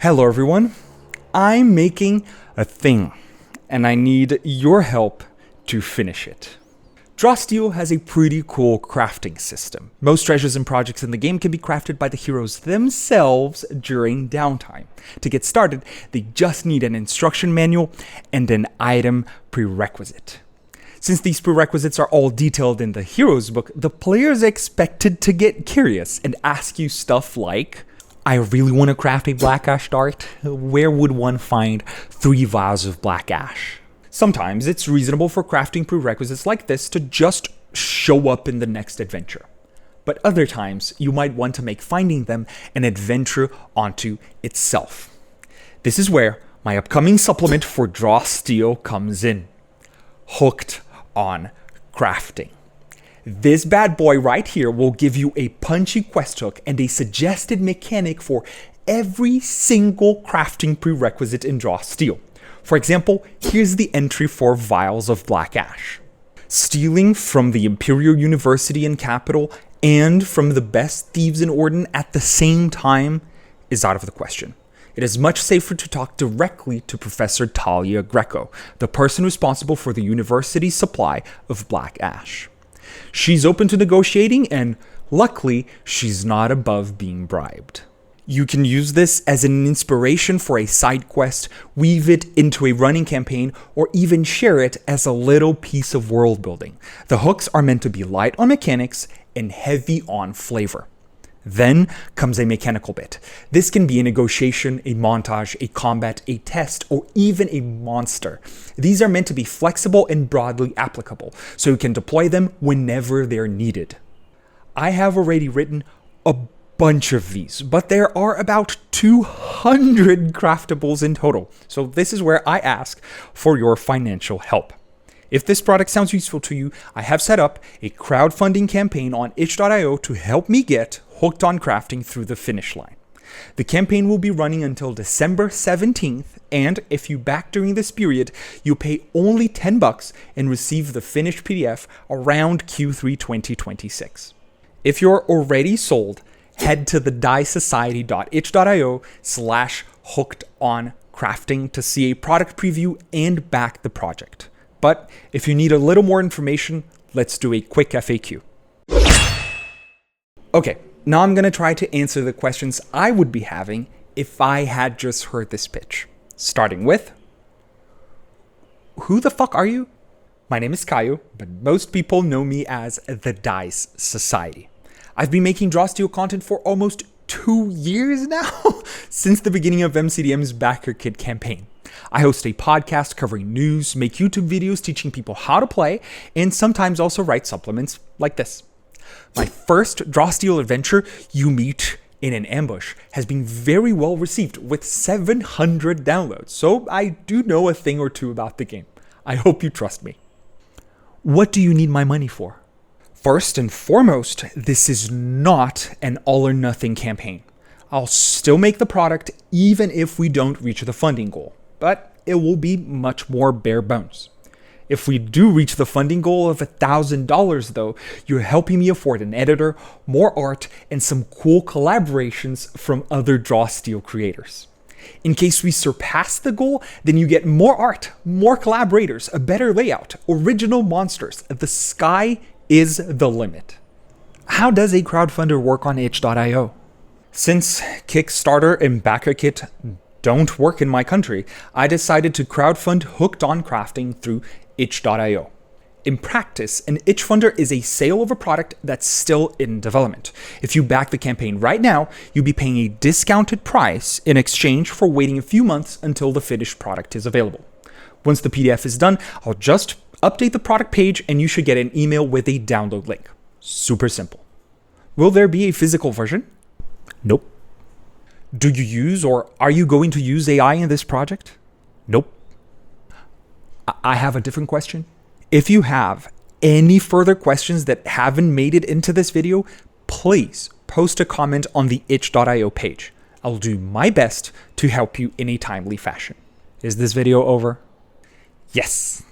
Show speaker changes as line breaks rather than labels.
Hello everyone, I'm making a thing and I need your help to finish it. Drawsteel has a pretty cool crafting system. Most treasures and projects in the game can be crafted by the heroes themselves during downtime. To get started, they just need an instruction manual and an item prerequisite. Since these prerequisites are all detailed in the heroes book, the player is expected to get curious and ask you stuff like, I really want to craft a black ash dart. Where would one find 3 vials of black ash? Sometimes it's reasonable for crafting prerequisites like this to just show up in the next adventure. But other times, you might want to make finding them an adventure onto itself. This is where my upcoming supplement for Drawsteel comes in. Hooked on Crafting. This bad boy right here will give you a punchy quest hook and a suggested mechanic for every single crafting prerequisite in Drawsteel. For example, here's the entry for vials of black ash. Stealing from the Imperial University and Capital and from the best thieves in Orden at the same time is out of the question. It is much safer to talk directly to Professor Talia Greco, the person responsible for the university's supply of black ash. She's open to negotiating and luckily she's not above being bribed. You can use this as an inspiration for a side quest, weave it into a running campaign, or even share it as a little piece of world building. The hooks are meant to be light on mechanics and heavy on flavor. Then comes a mechanical bit. This can be a negotiation, a montage, a combat, a test, or even a monster. These are meant to be flexible and broadly applicable, so you can deploy them whenever they're needed. I have already written a bunch of these, but there are about 200 craftables in total, so this is where I ask for your financial help. If this product sounds useful to you, I have set up a crowdfunding campaign on itch.io to help me get Hooked on Crafting through the finish line. The campaign will be running until December 17th, and if you back during this period, you pay only $10 and receive the finished PDF around Q3 2026. If you're already sold, head to the diesociety.itch.io/hookedOnCrafting to see a product preview and back the project. But if you need a little more information, let's do a quick FAQ. Okay, now I'm going to try to answer the questions I would be having if I had just heard this pitch. Starting with, who the fuck are you? My name is Caio, but most people know me as the Dice Society. I've been making Drawsteel content for almost 2 years now, since the beginning of MCDM's Backer Kit campaign. I host a podcast covering news, make YouTube videos teaching people how to play, and sometimes also write supplements like this. My first Drawsteel adventure, You Meet in an Ambush, has been very well received with 700 downloads, so I do know a thing or two about the game. I hope you trust me. What do you need my money for? First and foremost, this is not an all-or-nothing campaign. I'll still make the product even if we don't reach the funding goal, but it will be much more bare bones. If we do reach the funding goal of $1,000 though, you're helping me afford an editor, more art, and some cool collaborations from other Drawsteel creators. In case we surpass the goal, then you get more art, more collaborators, a better layout, original monsters. The sky is the limit. How does a crowdfunder work on itch.io? Since Kickstarter and BackerKit don't work in my country, I decided to crowdfund Hooked on Crafting through itch.io. In practice, an itch funder is a sale of a product that's still in development. If you back the campaign right now, you'll be paying a discounted price in exchange for waiting a few months until the finished product is available. Once the PDF is done, I'll just update the product page and you should get an email with a download link. Super simple. Will there be a physical version? Nope. Do you use or are you going to use AI in this project? Nope. I have a different question. If you have any further questions that haven't made it into this video, please post a comment on the itch.io page. I'll do my best to help you in a timely fashion. Is this video over? Yes.